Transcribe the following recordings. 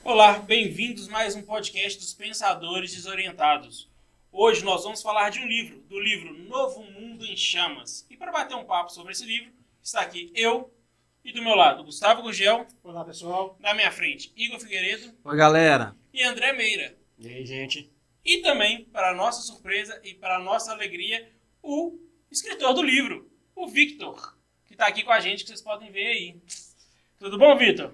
Olá, bem-vindos a mais um podcast dos Pensadores Desorientados. Hoje nós vamos falar de um livro, do livro Novo Mundo em Chamas. E para bater um papo sobre esse livro, está aqui eu e do meu lado Gustavo Gugel. Olá, pessoal. Na minha frente, Igor Figueiredo. Oi, galera. E André Meira. E aí, gente? E também, para nossa surpresa e para nossa alegria, o escritor do livro, o Victor, que está aqui com a gente, que vocês podem ver aí. Tudo bom, Victor?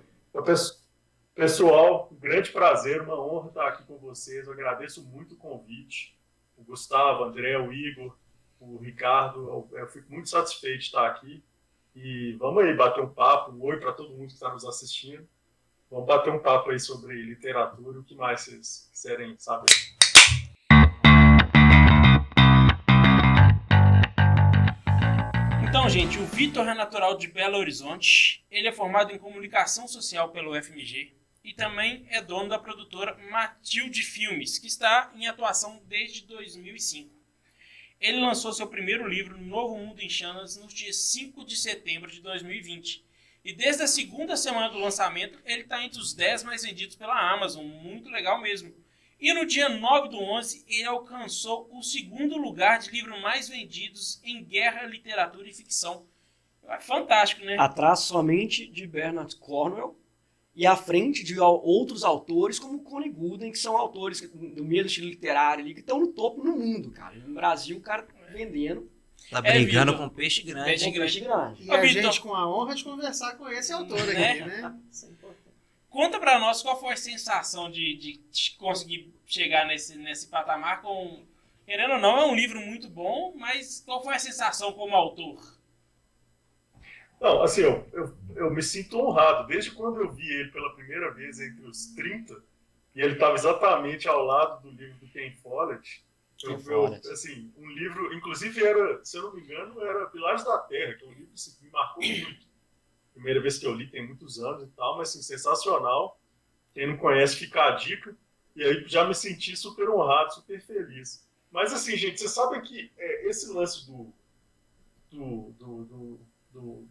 Pessoal, um grande prazer, uma honra estar aqui com vocês. Eu agradeço muito o convite. O Gustavo, o André, o Igor, o Ricardo, eu fico muito satisfeito de estar aqui. E vamos aí bater um papo, um oi para todo mundo que está nos assistindo. Vamos bater um papo aí sobre literatura, o que mais vocês quiserem saber. Então, gente, o Victor é natural de Belo Horizonte. Ele é formado em comunicação social pelo UFMG e também é dono da produtora Matilde Filmes, que está em atuação desde 2005. Ele lançou seu primeiro livro, Novo Mundo em Chamas, no dia 5 de setembro de 2020. E desde a segunda semana do lançamento, ele está entre os 10 mais vendidos pela Amazon. Muito legal mesmo. E no dia 9 do 11, ele alcançou o segundo lugar de livro mais vendidos em guerra, literatura e ficção. É fantástico, né? Atrás somente de Bernard Cornwell e à frente de outros autores como Connie Gooden, que são autores do mesmo estilo literário ali, que estão no topo no mundo, cara. No Brasil, o cara vendendo. Tá brigando Victor. com peixe grande. Peixe Peixe grande. E Ô, a Vitor. gente com a honra de conversar com esse autor aqui, né? Isso é importante. Conta pra nós qual foi a sensação de conseguir chegar nesse patamar com... Querendo ou não, é um livro muito bom, mas qual foi a sensação como autor? Não, assim, eu me sinto honrado. Desde quando eu vi ele pela primeira vez entre os 30, e ele estava exatamente ao lado do livro do Ken Follett, assim, um livro, inclusive era, se eu não me engano, era Pilares da Terra, que é um livro que me marcou muito. Primeira vez que eu li, tem muitos anos e tal, mas assim, sensacional. Quem não conhece, fica a dica. E aí já me senti super honrado, super feliz. Mas assim, gente, vocês sabem que esse lance do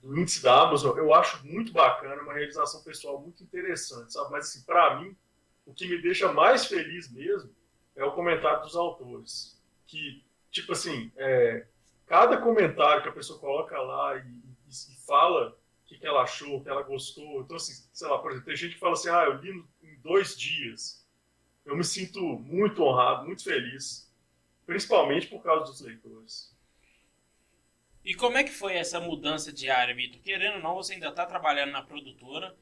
índice da Amazon, eu acho muito bacana, uma realização pessoal muito interessante, sabe? Mas assim, para mim, o que me deixa mais feliz mesmo é o comentário dos autores. Que, tipo assim, cada comentário que a pessoa coloca lá e fala o que ela achou, o que ela gostou. Então, assim, sei lá, por exemplo, tem gente que fala assim, eu li em 2 dias. Eu me sinto muito honrado, muito feliz, principalmente por causa dos leitores. E como é que foi essa mudança de área, Vitor? Querendo ou não, você ainda está trabalhando na produtora,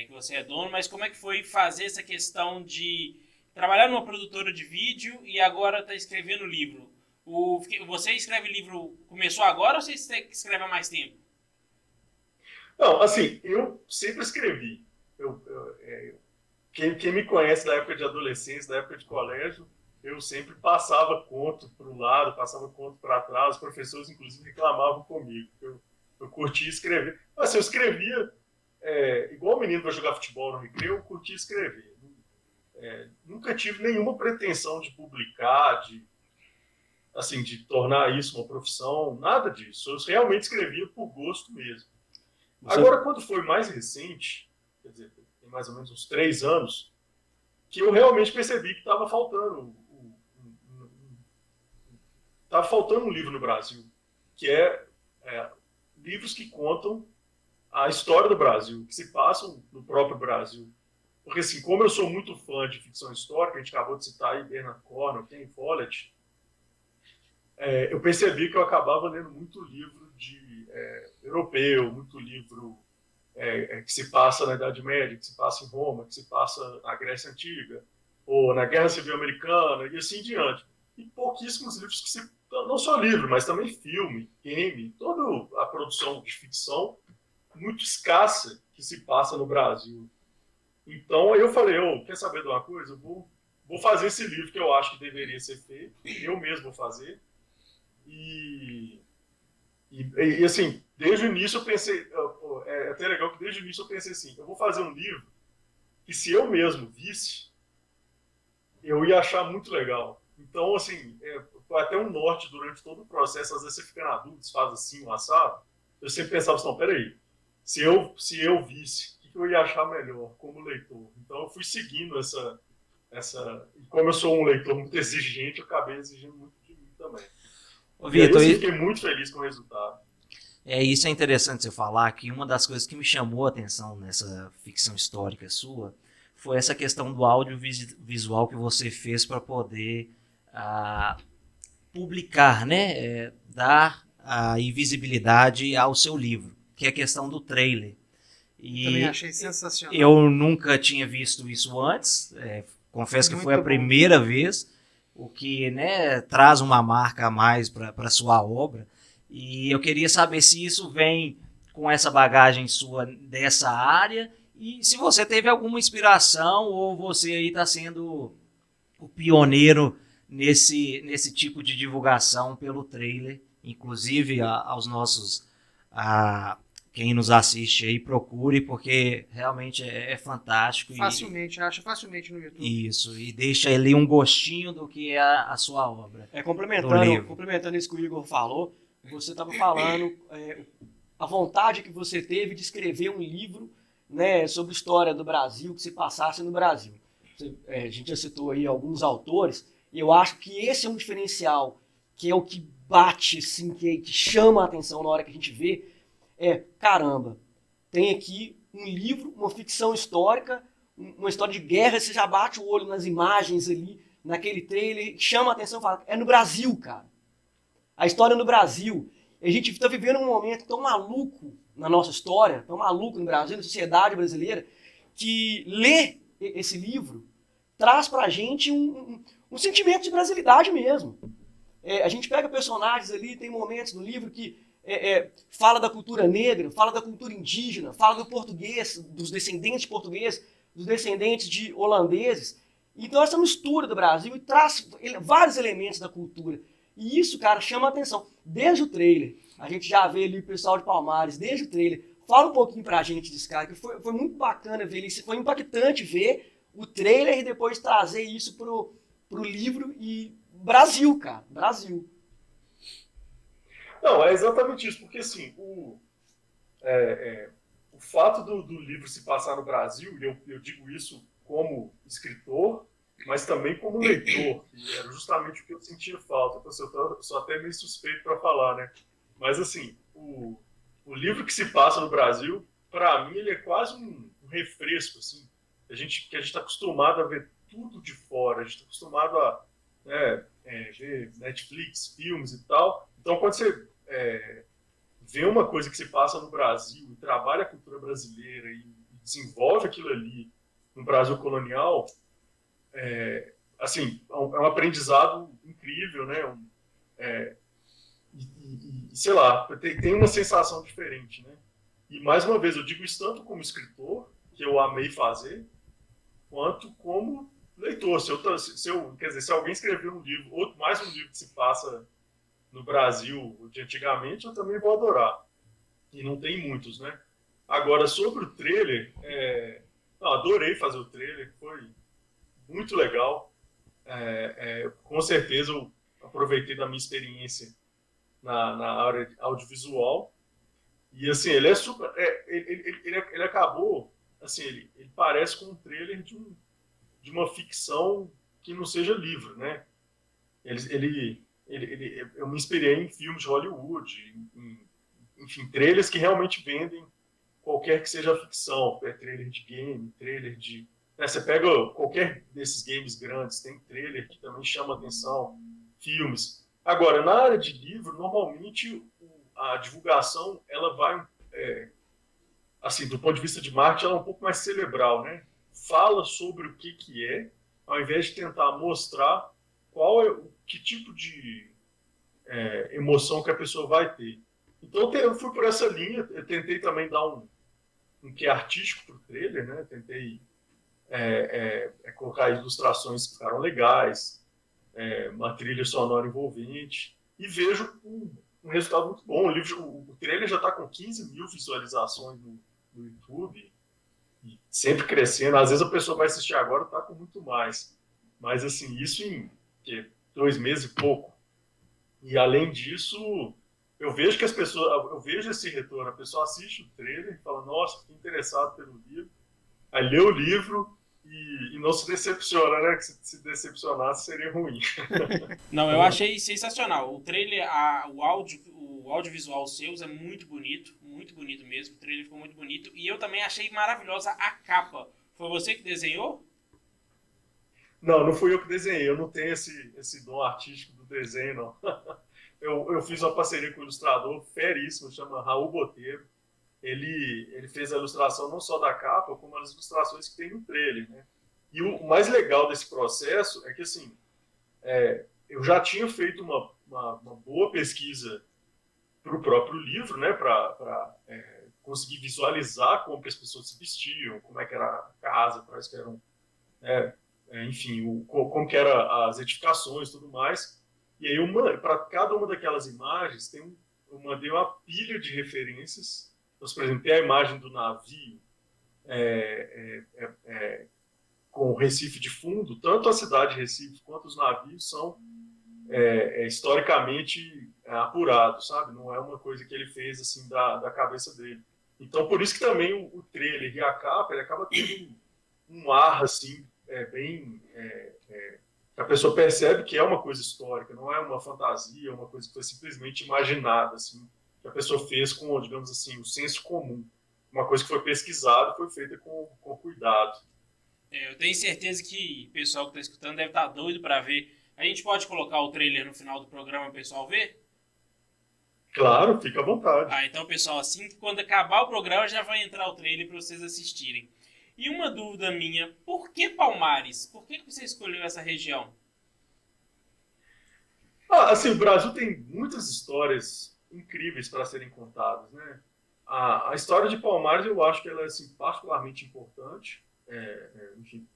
que você é dono, mas como é que foi fazer essa questão de trabalhar numa produtora de vídeo e agora está escrevendo livro? Você escreve livro, começou agora ou você escreve há mais tempo? Não, assim, eu sempre escrevi. Quem me conhece da época de adolescência, da época de colégio, eu sempre passava conto para o lado, passava conto para trás. Os professores, inclusive, reclamavam comigo. Eu curtia escrever. Assim, eu escrevia igual o menino vai jogar futebol no recreio, eu curtia escrever. Nunca tive nenhuma pretensão de publicar, de tornar isso uma profissão, nada disso. Eu realmente escrevia por gosto mesmo. Agora, quando foi mais recente, quer dizer, tem mais ou menos uns 3 anos, que eu realmente percebi que estava faltando um livro no Brasil, que livros que contam a história do Brasil, que se passam no próprio Brasil. Porque, assim, como eu sou muito fã de ficção histórica, a gente acabou de citar aí Bernard Cornwell, Ken Follett, eu percebi que eu acabava lendo muito livro europeu, muito livro que se passa na Idade Média, que se passa em Roma, que se passa na Grécia Antiga, ou na Guerra Civil Americana, e assim diante. E pouquíssimos livros não só livro, mas também filme, game, toda a produção de ficção muito escassa que se passa no Brasil. Então eu falei, quer saber de uma coisa? Eu vou fazer esse livro que eu acho que deveria ser feito, eu mesmo vou fazer. E assim, desde o início eu pensei, é até legal que desde o início eu pensei assim, eu vou fazer um livro que se eu mesmo visse, eu ia achar muito legal. Então, assim, foi até um norte durante todo o processo, às vezes você fica na dúvida, se faz assim, um assado, eu sempre pensava assim, não, peraí, se eu visse que eu ia achar melhor como leitor. Então eu fui seguindo e como eu sou um leitor muito exigente, eu acabei exigindo muito de mim também. Ô, E aí Vitor, eu fiquei muito feliz com o resultado. isso é interessante você falar, que uma das coisas que me chamou a atenção nessa ficção histórica sua foi essa questão do audiovisual que você fez para poder publicar, né? Dar a invisibilidade ao seu livro, que é a questão do trailer. Também E achei sensacional. eu nunca tinha visto isso antes, confesso que Muito foi a bom. primeira vez, o que, né, traz uma marca a mais para a sua obra. E eu queria saber se isso vem com essa bagagem sua dessa área e se você teve alguma inspiração ou você aí está sendo o pioneiro nesse tipo de divulgação pelo trailer, inclusive aos nossos quem nos assiste aí, procure, porque realmente é fantástico. Facilmente, acha facilmente no YouTube. Isso, e deixa ali um gostinho do que é a sua obra. Complementando isso que o Igor falou, você estava falando a vontade que você teve de escrever um livro, né, sobre a história do Brasil, que se passasse no Brasil. A gente já citou aí alguns autores, e eu acho que esse é um diferencial, que é o que bate, assim, que chama a atenção na hora que a gente vê, caramba, tem aqui um livro, uma ficção histórica, uma história de guerra, você já bate o olho nas imagens ali, naquele trailer, chama a atenção e fala, é no Brasil, cara. A história é no Brasil. A gente está vivendo um momento tão maluco na nossa história, tão maluco no Brasil, na sociedade brasileira, que ler esse livro traz pra gente um sentimento de brasilidade mesmo. A gente pega personagens ali, tem momentos no livro que fala da cultura negra, fala da cultura indígena, fala do português, dos descendentes de portugueses, dos descendentes de holandeses. Então essa mistura do Brasil e traz vários elementos da cultura. E isso, cara, chama a atenção. Desde o trailer, a gente já vê ali o pessoal de Palmares, desde o trailer. Fala um pouquinho pra gente desse cara, que foi muito bacana ver isso. Foi impactante ver o trailer e depois trazer isso pro livro e Brasil, cara. Brasil. Não, é exatamente isso, porque assim, o fato do livro se passar no Brasil, e eu digo isso como escritor, mas também como leitor, que era justamente o que eu sentia falta. Então, eu sou até meio suspeito para falar, né? Mas assim, o livro que se passa no Brasil, para mim, ele é quase um refresco, assim, que a gente está acostumado a ver tudo de fora, a gente está acostumado a ver Netflix, filmes e tal. Então, quando você vê uma coisa que se passa no Brasil e trabalha a cultura brasileira e desenvolve aquilo ali no Brasil colonial, assim, é um aprendizado incrível, né? Sei lá, tem uma sensação diferente, né? E mais uma vez, eu digo isso tanto como escritor, que eu amei fazer, quanto como leitor. Se alguém escrever um livro, ou mais um livro que se passa no Brasil de antigamente, eu também vou adorar. E não tem muitos, né? Agora, sobre o trailer, adorei fazer o trailer, foi muito legal. Com certeza eu aproveitei da minha experiência na área audiovisual. E assim, ele é super. Ele acabou. Assim, ele parece com um trailer de uma ficção que não seja livro, né? Eu me inspirei em filmes de Hollywood, enfim, trailers que realmente vendem qualquer que seja a ficção. Trailer de game, trailer de. Você pega qualquer desses games grandes, tem trailer que também chama atenção, filmes. Agora, na área de livro, normalmente a divulgação ela vai, assim, do ponto de vista de marketing, ela é um pouco mais cerebral, né? Fala sobre o que é, ao invés de tentar mostrar que tipo de emoção que a pessoa vai ter. Então eu fui por essa linha, eu tentei também dar um quê artístico para o trailer, né? Tentei colocar ilustrações que ficaram legais, uma trilha sonora envolvente, e vejo um resultado muito bom. O trailer já está com 15 mil visualizações no YouTube, e sempre crescendo. Às vezes a pessoa vai assistir agora e está com muito mais. Mas assim, isso em 2 meses e pouco. E além disso, eu vejo que as pessoas, eu vejo esse retorno, a pessoa assiste o trailer e fala, nossa, fiquei interessado pelo livro, aí lê o livro e não se decepciona, né? Que se decepcionasse seria ruim. Não, eu achei sensacional. O trailer, o audiovisual seus é muito bonito mesmo. O trailer ficou muito bonito. E eu também achei maravilhosa a capa. Foi você que desenhou? Não fui eu que desenhei, eu não tenho esse dom artístico do desenho, não. Eu fiz uma parceria com um ilustrador feríssimo, chama Raul Botelho. Ele fez a ilustração não só da capa, como as ilustrações que tem no trailer, né? E o mais legal desse processo é que, assim, eu já tinha feito uma boa pesquisa para o próprio livro, né? Para conseguir visualizar como que as pessoas se vestiam, como é que era a casa, quais que eram, enfim, como que eram as edificações e tudo mais. E aí, para cada uma daquelas imagens, eu mandei uma pilha de referências. Então, por exemplo, tem a imagem do navio com o Recife de fundo. Tanto a cidade de Recife quanto os navios são historicamente apurados, sabe? Não é uma coisa que ele fez assim da cabeça dele. Então, por isso que também o trailer e a capa, ele acaba tendo um ar assim, bem... a pessoa percebe que é uma coisa histórica, não é uma fantasia, é uma coisa que foi simplesmente imaginada, assim, que a pessoa fez com, digamos assim, o senso comum. Uma coisa que foi pesquisada, foi feita com cuidado. Eu tenho certeza que o pessoal que está escutando deve estar doido para ver. A gente pode colocar o trailer no final do programa para o pessoal ver? Claro, fica à vontade. Então, pessoal, assim que quando acabar o programa já vai entrar o trailer para vocês assistirem. E uma dúvida minha, por que Palmares? Por que você escolheu essa região? Assim, o Brasil tem muitas histórias incríveis para serem contadas, né? A história de Palmares, eu acho que ela é assim, particularmente importante, enfim,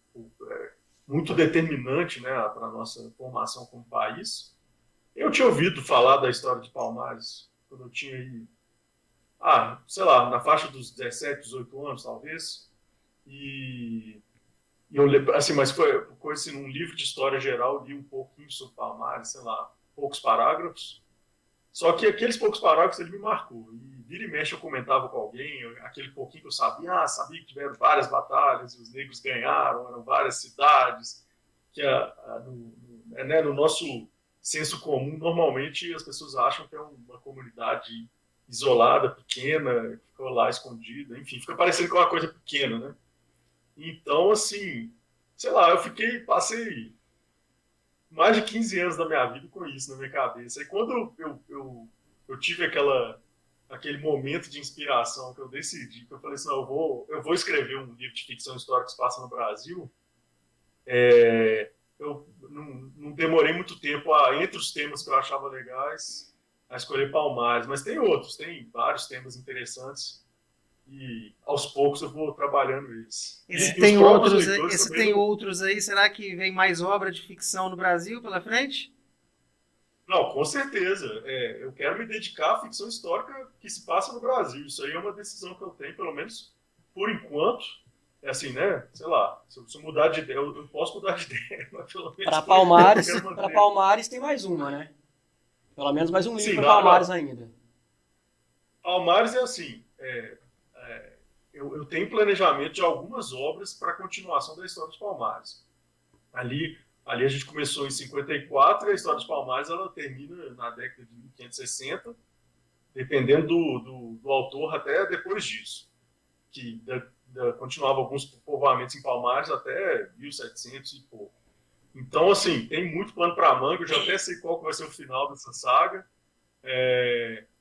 muito determinante, né, para a nossa formação como país. Eu tinha ouvido falar da história de Palmares quando eu tinha aí, sei lá, na faixa dos 17, 18 anos, talvez. E eu lembro, assim, mas foi assim, num livro de história geral, eu li um pouquinho sobre Palmares, sei lá, poucos parágrafos. Só que aqueles poucos parágrafos ele me marcou. E vira e mexe eu comentava com alguém, aquele pouquinho que eu sabia que tiveram várias batalhas, os negros ganharam, eram várias cidades, que no nosso senso comum, normalmente as pessoas acham que é uma comunidade isolada, pequena, que ficou lá escondida, enfim, fica parecendo que é uma coisa pequena, né? Então, assim, sei lá, passei mais de 15 anos da minha vida com isso na minha cabeça. E quando eu tive aquele momento de inspiração que eu decidi, que eu falei assim, não, eu vou escrever um livro de ficção histórica que se passa no Brasil, eu não demorei muito tempo, entre os temas que eu achava legais, a escolher Palmares. Mas tem outros, tem vários temas interessantes. E aos poucos eu vou trabalhando isso. Esse tem outros aí, será que vem mais obra de ficção no Brasil pela frente? Não, com certeza. Eu quero me dedicar à ficção histórica que se passa no Brasil. Isso aí é uma decisão que eu tenho, pelo menos por enquanto. É assim, né? Sei lá, se eu mudar de ideia, eu posso mudar de ideia, mas pelo menos para Palmares tem mais uma, né? Pelo menos mais um livro para Palmares ainda. Palmares é assim, eu tenho planejamento de algumas obras para a continuação da história dos Palmares. Ali a gente começou em 54 e a história dos Palmares ela termina na década de 1560, dependendo do autor até depois disso. Que continuava alguns povoamentos em Palmares até 1700 e pouco. Então, assim, tem muito pano para manga, eu já até sei qual que vai ser o final dessa saga.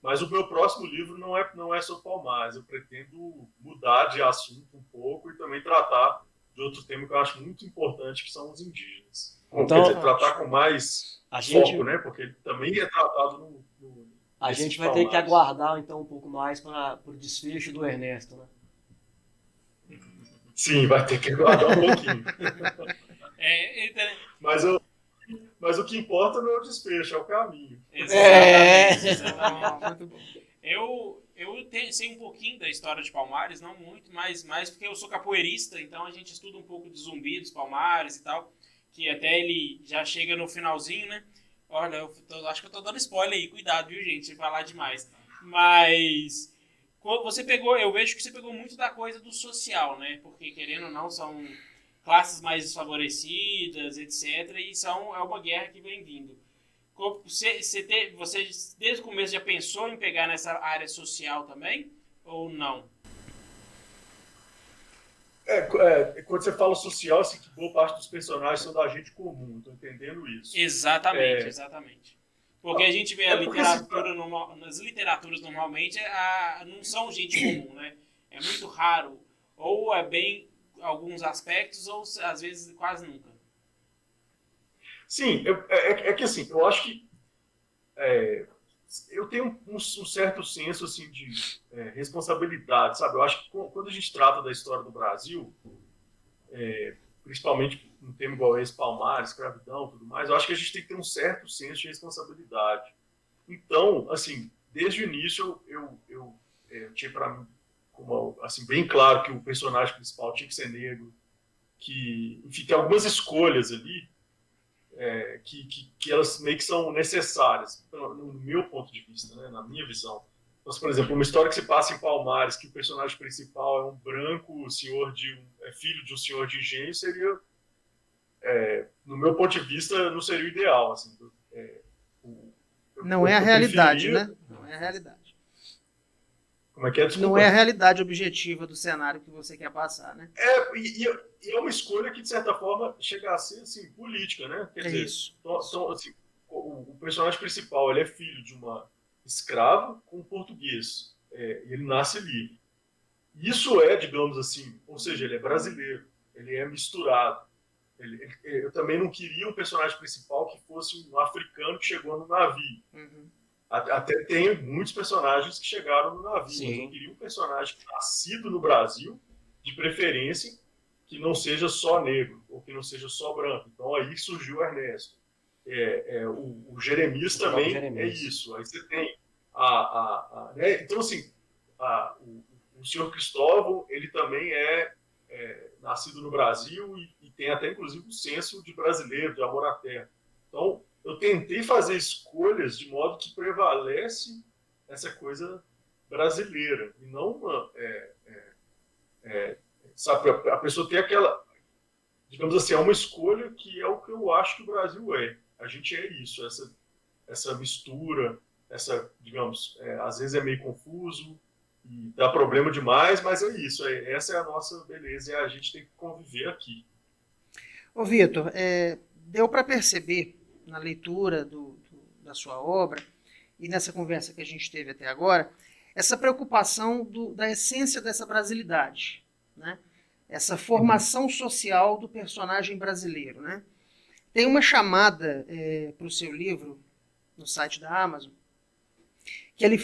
Mas o meu próximo livro não é sobre Palmares. Eu pretendo mudar de assunto um pouco e também tratar de outro tema que eu acho muito importante, que são os indígenas. Então, quer dizer, tratar com mais foco, né? Porque ele também é tratado A gente vai ter que aguardar, então, um pouco mais para o desfecho do Ernesto, né? Sim, vai ter que aguardar um pouquinho. Mas o que importa não é o desfecho, é o caminho. Exatamente. Muito bom. Eu sei um pouquinho da história de Palmares, não muito, mas porque eu sou capoeirista, então a gente estuda um pouco de Zumbi dos Palmares e tal, que até ele já chega no finalzinho, né? Olha, acho que eu tô dando spoiler aí, cuidado, viu, gente, se falar demais. Mas eu vejo que você pegou muito da coisa do social, né? Porque, querendo ou não, são classes mais desfavorecidas, etc. E é uma guerra que vem vindo. Você, desde o começo, já pensou em pegar nessa área social também? Ou não? Quando você fala social, assim, que boa parte dos personagens são da gente comum, tô entendendo isso. Exatamente. Porque a gente vê a literatura, assim, nas literaturas normalmente não são gente comum, né? É muito raro. Ou é bem alguns aspectos, ou às vezes quase nunca. Sim, que assim, eu acho que eu tenho um certo senso assim, de responsabilidade, sabe? Eu acho que quando a gente trata da história do Brasil, principalmente um tema igual esse, Palmares, escravidão, tudo mais, eu acho que a gente tem que ter um certo senso de responsabilidade. Então, assim, desde o início eu tinha para mim como, assim, bem claro que o personagem principal tinha que ser negro, que, enfim, tem algumas escolhas ali que elas meio que são necessárias, no meu ponto de vista, né, na minha visão. Então, por exemplo, uma história que se passa em Palmares, que o personagem principal é um branco filho de um senhor de engenho, seria, no meu ponto de vista, não seria o ideal. Assim, não é a realidade, né? Não é a realidade. Como é que é? Desculpa. Não é a realidade objetiva do cenário que você quer passar, né? E é uma escolha que, de certa forma, chega a ser assim, política, né? Quer dizer, isso. Então, assim, o personagem principal ele é filho de uma escrava com um português. Ele nasce livre. Isso digamos assim, ou seja, ele é brasileiro, ele é misturado. Eu também não queria um personagem principal que fosse um africano que chegou no navio. Uhum. Até tem muitos personagens que chegaram no navio, Sim. mas eu queria um personagem nascido no Brasil, de preferência, que não seja só negro, ou que não seja só branco. Então aí surgiu o Ernesto. O Jeremias também Jeremias. É isso. Aí você tem né? Então, assim, o senhor Cristóvão, ele também é nascido no Brasil e tem até, inclusive, um senso de brasileiro, de amor à terra. Então, eu tentei fazer escolhas de modo que prevalece essa coisa brasileira, e não sabe, a pessoa tem aquela, digamos assim, é uma escolha que é o que eu acho que o Brasil é. A gente é isso, essa mistura, digamos, às vezes é meio confuso, e dá problema demais, mas é isso, essa é a nossa beleza e a gente tem que conviver aqui. Ô Vitor, deu para perceber na leitura da sua obra e nessa conversa que a gente teve até agora, essa preocupação da essência dessa brasilidade, né? Essa formação social do personagem brasileiro, né? Tem uma chamada para o seu livro no site da Amazon, que ele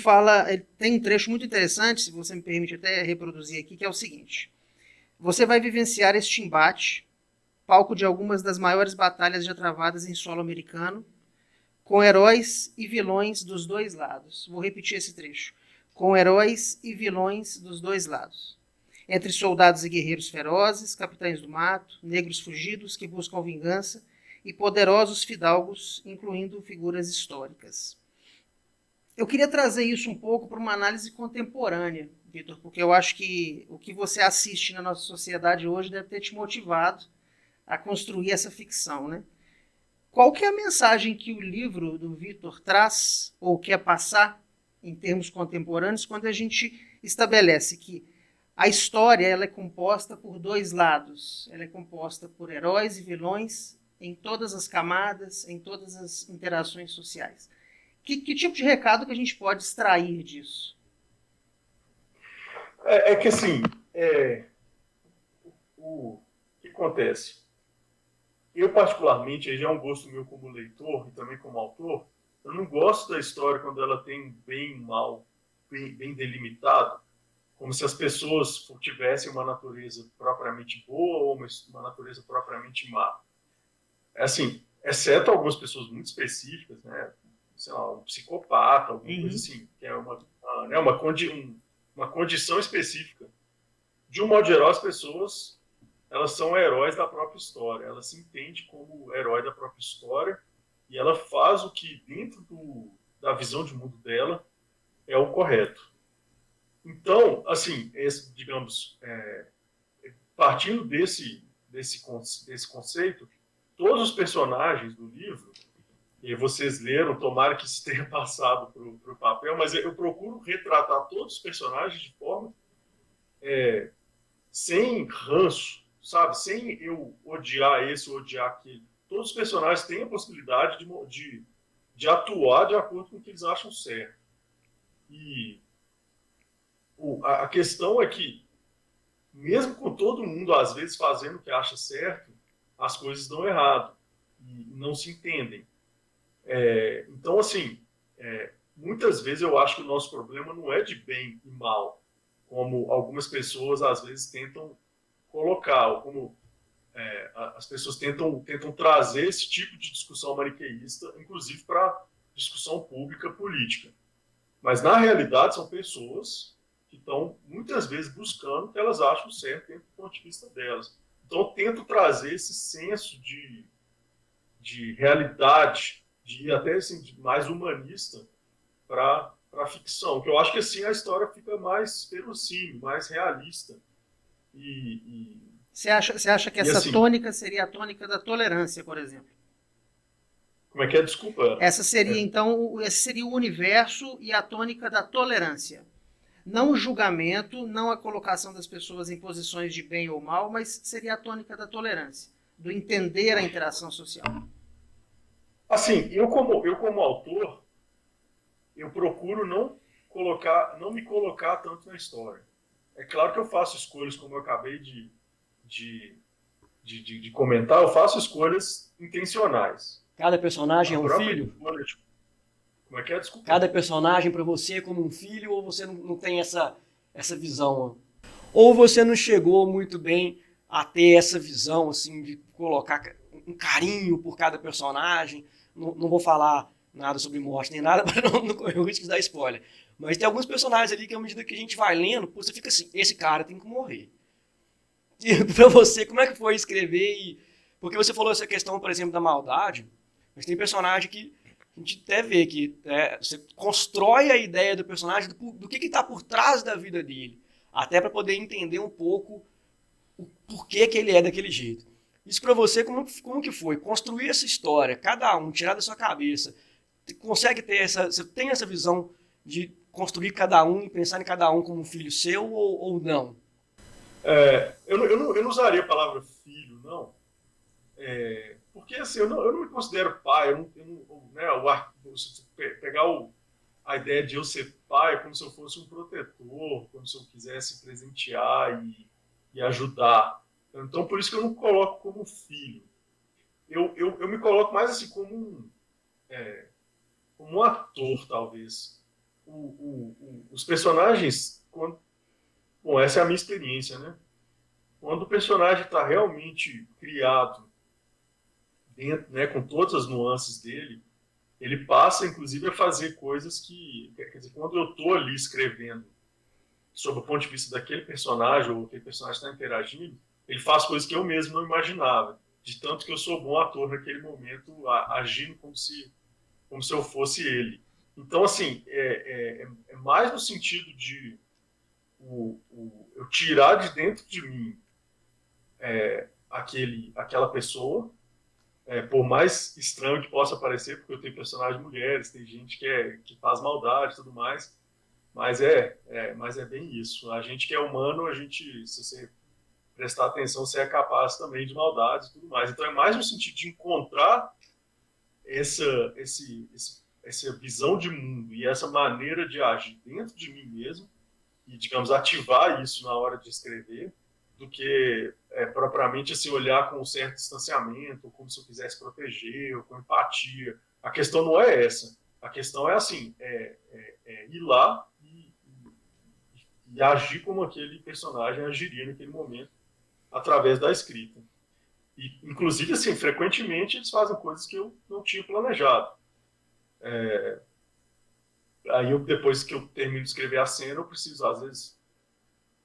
tem um trecho muito interessante, se você me permite até reproduzir aqui, que é o seguinte: você vai vivenciar este embate, palco de algumas das maiores batalhas já travadas em solo americano, com heróis e vilões dos dois lados. Vou repetir esse trecho. Com heróis e vilões dos dois lados. Entre soldados e guerreiros ferozes, capitães do mato, negros fugidos que buscam vingança e poderosos fidalgos, incluindo figuras históricas. Eu queria trazer isso um pouco para uma análise contemporânea, Vitor, porque eu acho que o que você assiste na nossa sociedade hoje deve ter te motivado a construir essa ficção, né? Qual que é a mensagem que o livro do Vitor traz, ou quer passar, em termos contemporâneos, quando a gente estabelece que a história ela é composta por dois lados. Ela é composta por heróis e vilões em todas as camadas, em todas as interações sociais. Que tipo de recado que a gente pode extrair disso? Que assim, o que acontece? Eu, particularmente, aí já é um gosto meu como leitor e também como autor, eu não gosto da história quando ela tem bem e mal, bem delimitado, como se as pessoas tivessem uma natureza propriamente boa ou uma natureza propriamente má. Assim, exceto algumas pessoas muito específicas, né? Sei lá, um psicopata, alguma coisa assim, que é uma condição específica. De um modo geral, as pessoas elas são heróis da própria história, elas se entendem como herói da própria história e ela faz o que, dentro da visão de mundo dela, é o correto. Então, assim, digamos, partindo desse conceito, todos os personagens do livro, e vocês leram, tomara que isso tenha passado para o papel, mas eu procuro retratar todos os personagens de forma sem ranço, sabe? Sem eu odiar esse ou odiar aquele. Todos os personagens têm a possibilidade de atuar de acordo com o que eles acham certo. E a questão é que, mesmo com todo mundo, às vezes, fazendo o que acha certo, as coisas dão errado e não se entendem. Então, assim, muitas vezes eu acho que o nosso problema não é de bem e mal, como algumas pessoas, às vezes, tentam colocar, ou como as pessoas tentam trazer esse tipo de discussão maniqueísta, inclusive para discussão pública política. Mas, na realidade, são pessoas que estão, muitas vezes, buscando o que elas acham certo dentro do ponto de vista delas. Então, eu tento trazer esse senso de realidade, de até assim, mais humanista para a ficção, que eu acho que assim a história fica mais verossímil, mais realista. Você acha que essa assim, tônica seria a tônica da tolerância, por exemplo? Como é que é? Desculpa. Essa seria, então, esse seria o universo e a tônica da tolerância. Não o julgamento, não a colocação das pessoas em posições de bem ou mal, mas seria a tônica da tolerância, do entender a interação social. Assim, eu como autor, eu procuro não me colocar tanto na história. É claro que eu faço escolhas, como eu acabei de comentar, eu faço escolhas intencionais. Cada personagem é um filho? Como é que é? Desculpa. Cada personagem para você é como um filho, ou você não tem essa visão? Ou você não chegou muito bem a ter essa visão, assim, de colocar um carinho por cada personagem? Não vou falar nada sobre morte nem nada para não correr o risco de dar spoiler. Mas tem alguns personagens ali que, à medida que a gente vai lendo, você fica assim, esse cara tem que morrer. Para você, como é que foi escrever? Porque você falou essa questão, por exemplo, da maldade, mas tem personagem que a gente até vê que você constrói a ideia do personagem, do que está por trás da vida dele, até para poder entender um pouco o porquê que ele é daquele jeito. Isso para você, como que foi? Construir essa história, cada um, tirar da sua cabeça. Você tem essa visão de construir cada um e pensar em cada um como um filho seu ou não? Eu não usaria a palavra filho, não. Porque assim, eu não me considero pai. Se pegar a ideia de eu ser pai é como se eu fosse um protetor, como se eu quisesse presentear e ajudar. Então, por isso que eu não me coloco como filho. Eu me coloco mais assim como um ator, talvez. Os personagens, bom, essa é a minha experiência, né? Quando o personagem está realmente criado dentro, né, com todas as nuances dele, ele passa, inclusive, a fazer coisas quer dizer, quando eu estou ali escrevendo sob o ponto de vista daquele personagem, ou aquele personagem está interagindo, ele faz coisas que eu mesmo não imaginava, de tanto que eu sou bom ator naquele momento, agindo como se eu fosse ele. Então, assim, é mais no sentido de eu tirar de dentro de mim aquela pessoa, por mais estranho que possa parecer, porque eu tenho personagens mulheres, tem gente que faz maldade e tudo mais, mas é bem isso. A gente que é humano, se você prestar atenção, você é capaz também de maldades e tudo mais. Então é mais no sentido de encontrar essa visão de mundo e essa maneira de agir dentro de mim mesmo e, digamos, ativar isso na hora de escrever, do que propriamente assim, olhar com um certo distanciamento, como se eu quisesse proteger, ou com empatia. A questão não é essa. A questão é assim, ir lá e agir como aquele personagem agiria naquele momento, através da escrita. E, inclusive, assim, frequentemente eles fazem coisas que eu não tinha planejado. Aí, depois que eu termino de escrever a cena, eu preciso, às vezes,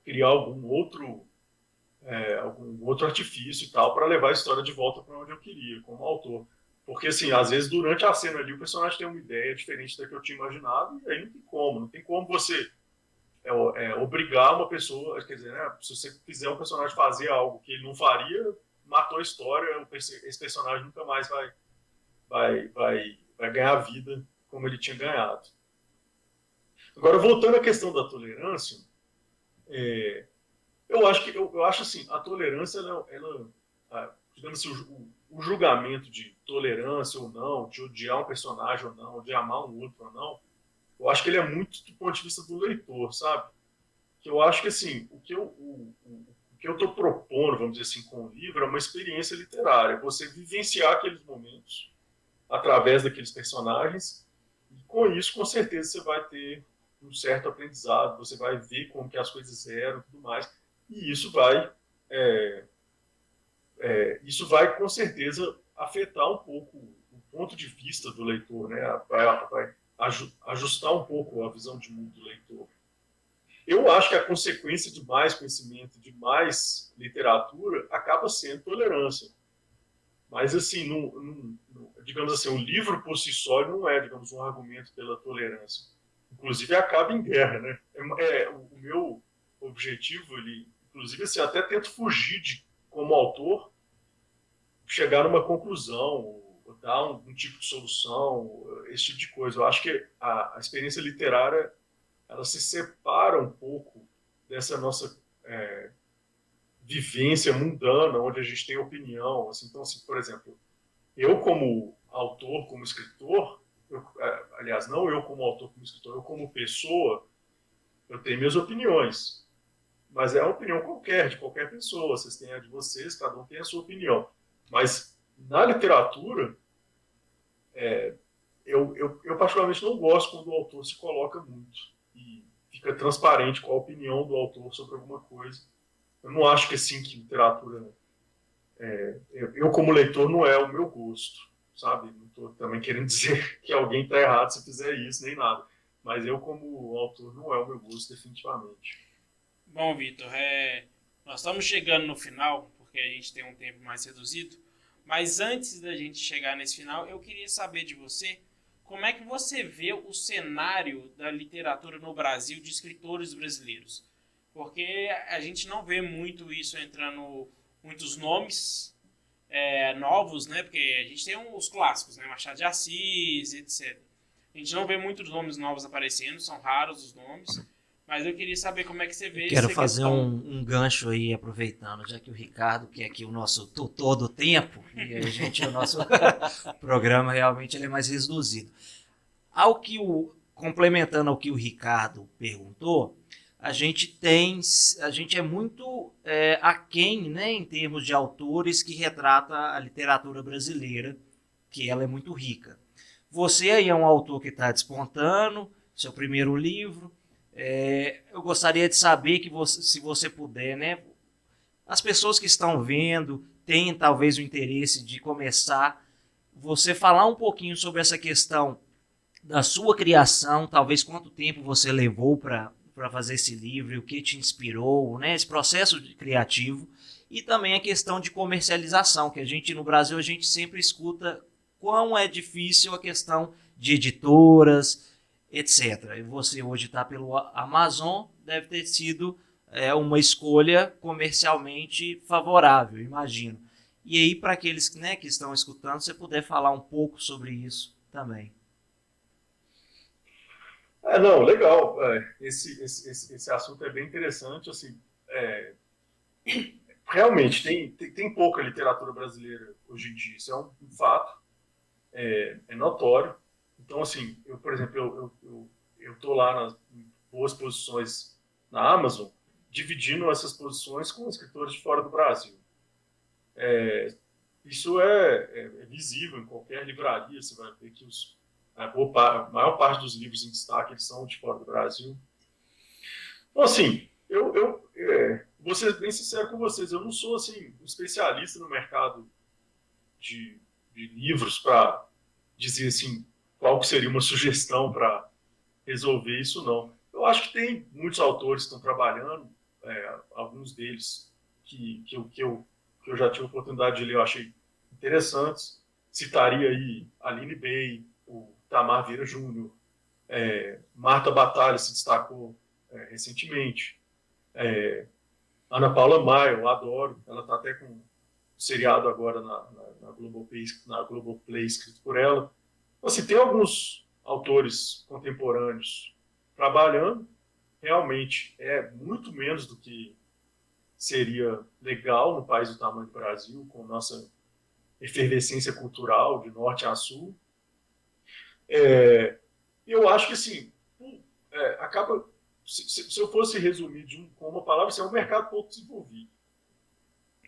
criar algum outro artifício e tal para levar a história de volta para onde eu queria, como autor. Porque, assim, às vezes, durante a cena ali, o personagem tem uma ideia diferente da que eu tinha imaginado, e aí não tem como você obrigar uma pessoa, quer dizer, né, se você fizer um personagem fazer algo que ele não faria, matou a história, esse personagem nunca mais vai ganhar vida como ele tinha ganhado. Agora, voltando à questão da tolerância, eu acho assim, a tolerância, digamos assim, o julgamento de tolerância ou não, de odiar um personagem ou não, de amar um outro ou não, eu acho que ele é muito do ponto de vista do leitor, sabe? Que eu acho que, assim, o que eu estou propondo, vamos dizer assim, com o livro é uma experiência literária, você vivenciar aqueles momentos através daqueles personagens, e com isso, com certeza, você vai ter um certo aprendizado, você vai ver como que as coisas eram e tudo mais, e isso vai com certeza afetar um pouco o ponto de vista do leitor, né? Vai ajustar um pouco a visão de mundo do leitor. Eu acho que a consequência de mais conhecimento, de mais literatura, acaba sendo tolerância. Mas, assim, digamos assim, o livro por si só não é, digamos, um argumento pela tolerância. Inclusive, acaba em guerra, né? O meu objetivo, inclusive, assim, até tento fugir como autor, chegar numa conclusão, ou dar um tipo de solução, esse tipo de coisa. Eu acho que a experiência literária ela se separa um pouco dessa nossa vivência mundana, onde a gente tem opinião. Assim, então, assim, por exemplo, eu como autor, como escritor, aliás, não eu como autor, como escritor, eu como pessoa, eu tenho minhas opiniões. Mas é uma opinião qualquer, de qualquer pessoa. Vocês têm a de vocês, cada um tem a sua opinião. Mas na literatura, eu particularmente não gosto quando o autor se coloca muito e fica transparente qual a opinião do autor sobre alguma coisa. Eu não acho que assim que literatura eu como leitor não é o meu gosto, sabe? Não estou também querendo dizer que alguém está errado se fizer isso nem nada, mas eu como autor não é o meu gosto definitivamente. Bom, Vitor, nós estamos chegando no final, porque a gente tem um tempo mais reduzido, mas antes da gente chegar nesse final, eu queria saber de você como é que você vê o cenário da literatura no Brasil de escritores brasileiros. Porque a gente não vê muito isso entrando, muitos nomes novos, né? Porque a gente tem os clássicos, né? Machado de Assis, etc. A gente não vê muitos nomes novos aparecendo, são raros os nomes. Mas eu queria saber como é que você vê Quero essa fazer questão. um gancho aí, aproveitando, já que o Ricardo, que é aqui o nosso tutor do tempo, e a gente, o nosso programa realmente ele é mais reduzido. Complementando ao que o Ricardo perguntou, a gente é muito aquém, né, em termos de autores que retrata a literatura brasileira, que ela é muito rica. Você aí é um autor que está despontando, seu primeiro livro. Eu gostaria de saber que se você puder, né, as pessoas que estão vendo têm talvez o interesse de começar, você falar um pouquinho sobre essa questão da sua criação, talvez quanto tempo você levou para fazer esse livro, o que te inspirou, né, esse processo criativo, e também a questão de comercialização, que a gente no Brasil a gente sempre escuta quão é difícil a questão de editoras, etc. E você hoje está pelo Amazon, deve ter sido uma escolha comercialmente favorável, imagino. E aí, para aqueles, né, que estão escutando, você puder falar um pouco sobre isso também. Não, legal. Esse assunto é bem interessante. Assim, realmente, tem pouca literatura brasileira hoje em dia. Isso é um fato, é notório. Então, assim, por exemplo, eu estou lá nas boas posições na Amazon, dividindo essas posições com escritores de fora do Brasil. Isso é visível em qualquer livraria. Você vai ver que a maior parte dos livros em destaque eles são de fora do Brasil. Então, assim, vou ser bem sincero com vocês, eu não sou assim, um especialista no mercado de livros para dizer assim, qual que seria uma sugestão para resolver isso, não. Eu acho que tem muitos autores que estão trabalhando, alguns deles que eu já tive a oportunidade de ler, eu achei interessantes. citaria aí Aline Bey, o Tamar Vieira Júnior, Marta Batalha se destacou recentemente, Ana Paula Maia, eu adoro, ela está até com um seriado agora na Globoplay escrito por ela. Então, assim, tem alguns autores contemporâneos trabalhando, realmente é muito menos do que seria legal no país do tamanho do Brasil, com nossa efervescência cultural de norte a sul. Eu acho que, assim, acaba... Se eu fosse resumir com uma palavra, assim, é um mercado pouco desenvolvido.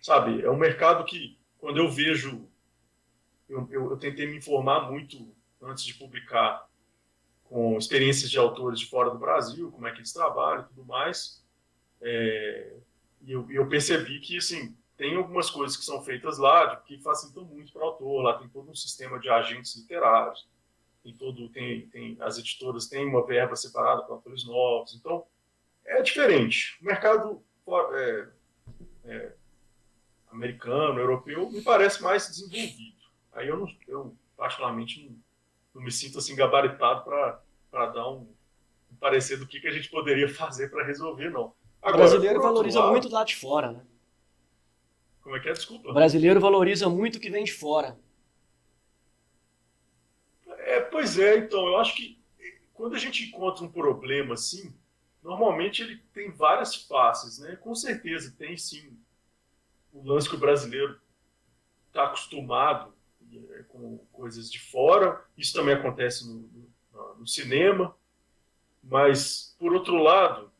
Sabe? É um mercado que, quando eu vejo... Eu tentei me informar muito antes de publicar com experiências de autores de fora do Brasil, como é que eles trabalham e tudo mais. E eu percebi que, assim, tem algumas coisas que são feitas lá que facilitam muito para o autor. Lá tem todo um sistema de agentes literários, as editoras têm uma verba separada para autores novos. Então, é diferente. O mercado americano, europeu, me parece mais desenvolvido. Aí eu particularmente, não me sinto assim gabaritado para dar um parecer do que a gente poderia fazer para resolver, não. Agora, o brasileiro valoriza muito lá de fora, né? Como é que é? Desculpa. O brasileiro valoriza muito o que vem de fora. Pois é, então, eu acho que quando a gente encontra um problema assim, normalmente ele tem várias faces, né? Com certeza tem sim o lance que o brasileiro está acostumado com coisas de fora, isso também acontece no cinema, mas, por outro lado,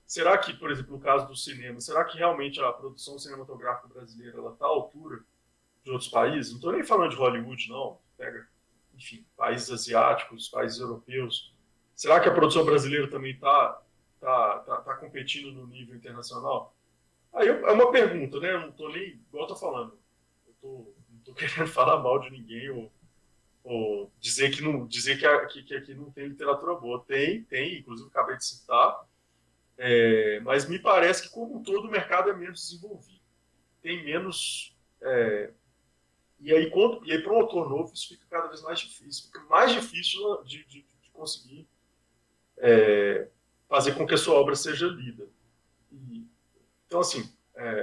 será que, por exemplo, no caso do cinema, será que realmente a produção cinematográfica brasileira está à altura de outros países? Não estou nem falando de Hollywood, não. Pega, enfim, países asiáticos, países europeus. Será que a produção brasileira também está competindo no nível internacional? Aí é uma pergunta, né? Eu não estou nem, igual eu estou falando, não estou querendo falar mal de ninguém ou dizer que aqui não tem literatura boa. Tem, inclusive acabei de citar. Mas me parece que, como um todo, o mercado é menos desenvolvido. Tem menos... E aí para um autor novo, isso fica cada vez mais difícil. Fica mais difícil de conseguir fazer com que a sua obra seja lida. Então, assim,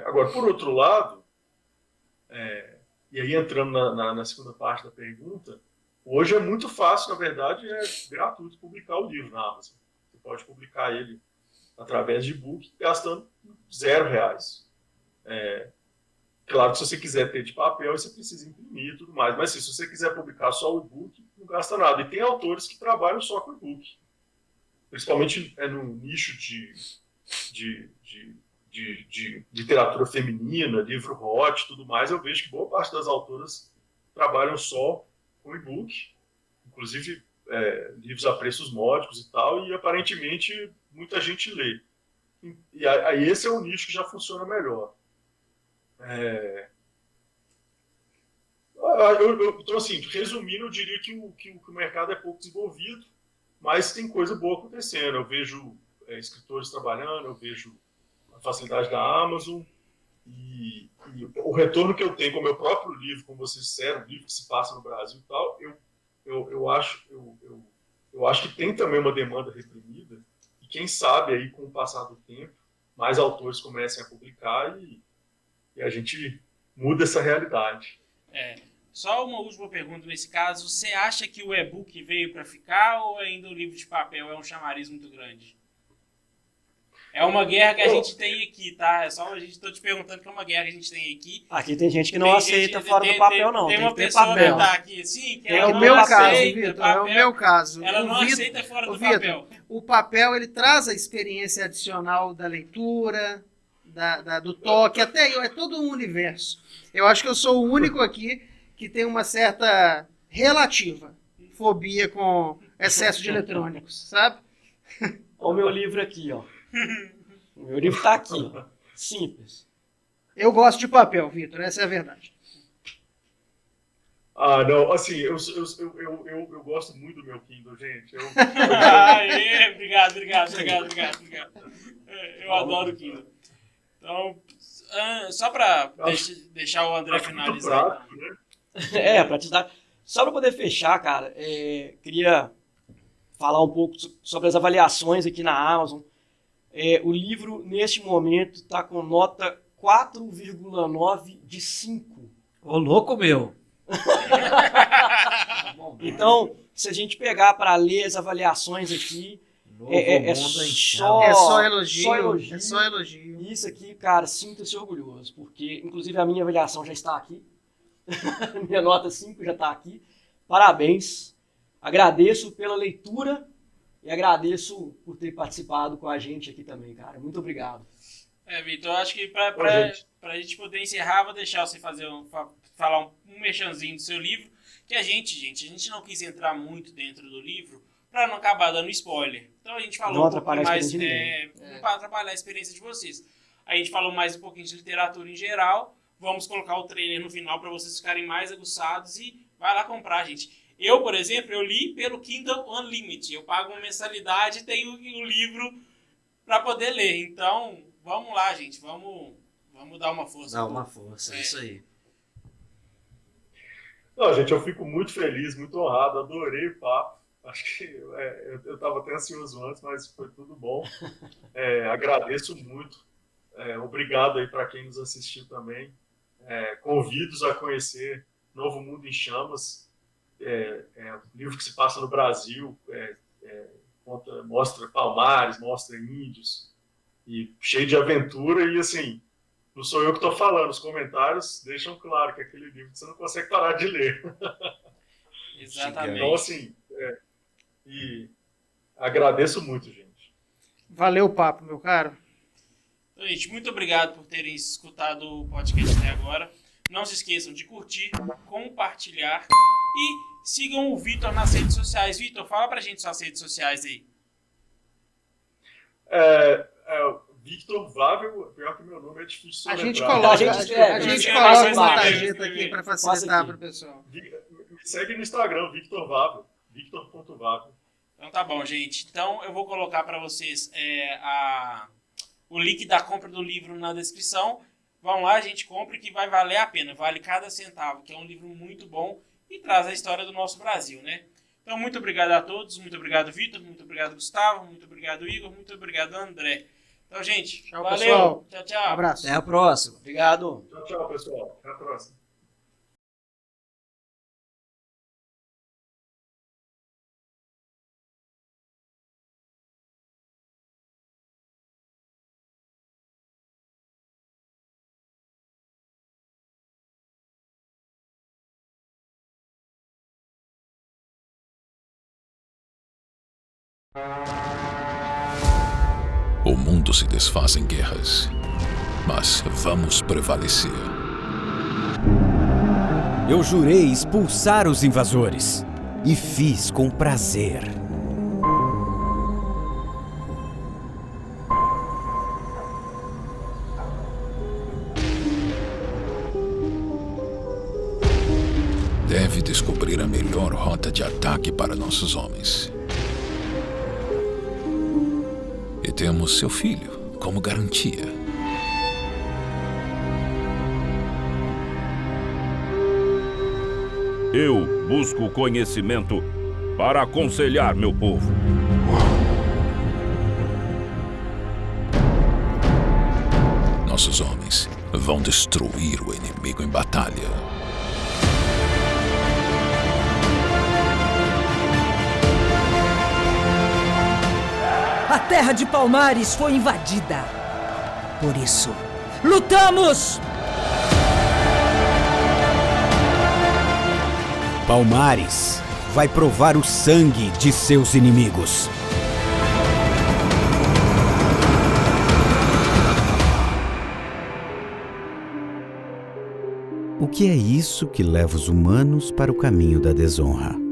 agora, por outro lado, e aí entrando na segunda parte da pergunta, hoje é muito fácil, na verdade, é gratuito publicar o livro na Amazon. Você pode publicar ele através de e-book, gastando R$0. Claro que se você quiser ter de papel, você precisa imprimir e tudo mais, mas se você quiser publicar só o e-book, não gasta nada. E tem autores que trabalham só com e-book, principalmente no nicho de literatura feminina, livro hot e tudo mais. Eu vejo que boa parte das autoras trabalham só com e-book, inclusive livros a preços módicos e tal, e aparentemente muita gente lê. E aí esse é um nicho que já funciona melhor. Então, assim, resumindo, eu diria que o mercado é pouco desenvolvido, mas tem coisa boa acontecendo. Eu vejo escritores trabalhando, eu vejo a facilidade da Amazon, e o retorno que eu tenho com o meu próprio livro, como vocês disseram, um livro que se passa no Brasil e tal, eu acho que tem também uma demanda reprimida, e quem sabe aí, com o passar do tempo, mais autores comecem a publicar e a gente muda essa realidade. Só uma última pergunta nesse caso. Você acha que o e-book veio para ficar ou ainda o livro de papel é um chamariz muito grande? É uma guerra que a gente tem aqui, tá? É só a gente tá te perguntando que é uma guerra que a gente tem aqui. Aqui tem gente que não aceita fora do papel, não. Tem uma que ter pessoa papel. que tá aqui assim, que É ela o não meu caso, aceita Vitor. papel. É o meu caso. Ela não aceita fora do Vitor, papel. O papel, ele traz a experiência adicional da leitura, do toque, até é todo um universo. Eu acho que eu sou o único aqui que tem uma certa relativa fobia com excesso de eletrônicos, sabe? Olha o meu livro aqui, ó. O meu livro tá aqui, ó. Simples. Eu gosto de papel, Vitor, essa é a verdade. Não, assim, eu gosto muito do meu Kindle, gente. Obrigado. Eu adoro o Kindle. Então, só para deixar o André finalizar. Prático, né? Praticidade. Só para poder fechar, cara, queria falar um pouco sobre as avaliações aqui na Amazon. O livro, neste momento, está com nota 4,9 de 5. Ô, louco, meu! Então, se a gente pegar para ler as avaliações aqui, só elogio. É só elogio. Isso aqui, cara, sinta-se orgulhoso, porque, inclusive, a minha avaliação já está aqui. Minha nota 5 já está aqui. Parabéns. Agradeço pela leitura e agradeço por ter participado com a gente aqui também, cara. Muito obrigado. Vitor, acho que pra gente poder encerrar, vou deixar você falar um merchanzinho do seu livro, que a gente não quis entrar muito dentro do livro para não acabar dando spoiler. Então a gente falou um pouquinho mais, não para atrapalhar a experiência de vocês. A gente falou mais um pouquinho de literatura em geral. Vamos colocar o trailer no final para vocês ficarem mais aguçados e vai lá comprar, gente. Eu, por exemplo, eu li pelo Kindle Unlimited. Eu pago uma mensalidade e tenho o livro para poder ler. Então, vamos lá, gente. Vamos dar uma força. Dar uma força, é isso aí. Não, gente, eu fico muito feliz, muito honrado. Adorei o papo. Acho que eu estava até ansioso antes, mas foi tudo bom. Agradeço muito. Obrigado aí para quem nos assistiu também. Convido-os a conhecer Novo Mundo em Chamas. Um livro que se passa no Brasil, mostra Palmares, mostra índios, e cheio de aventura, e assim, não sou eu que estou falando, os comentários deixam claro que é aquele livro que você não consegue parar de ler. Exatamente. Então, assim, e agradeço muito, gente. Valeu o papo, meu caro. Então, gente, muito obrigado por terem escutado o podcast até agora. Não se esqueçam de curtir, compartilhar e sigam o Vitor nas redes sociais. Vitor, fala pra gente suas redes sociais aí. Victor Vável, pior que meu nome é difícil de A gente lembrar. coloca uma tarjeta aqui para facilitar para o pessoal. Me segue no Instagram, Victor Vável, Victor.Vável. Então tá bom, gente. Então eu vou colocar para vocês o link da compra do livro na descrição. Vão lá, gente, compre que vai valer a pena. Vale cada centavo, que é um livro muito bom e traz a história do nosso Brasil, né? Então, muito obrigado a todos. Muito obrigado, Vitor. Muito obrigado, Gustavo. Muito obrigado, Igor. Muito obrigado, André. Então, gente, tchau, valeu. Pessoal. Tchau, tchau. Um abraço. Até a próxima. Obrigado. Tchau, pessoal. Até a próxima. O mundo se desfaz em guerras, mas vamos prevalecer. Eu jurei expulsar os invasores e fiz com prazer. Deve descobrir a melhor rota de ataque para nossos homens. E temos seu filho como garantia. Eu busco conhecimento para aconselhar meu povo. Nossos homens vão destruir o inimigo em batalha. A terra de Palmares foi invadida. Por isso, lutamos! Palmares vai provar o sangue de seus inimigos. O que é isso que leva os humanos para o caminho da desonra?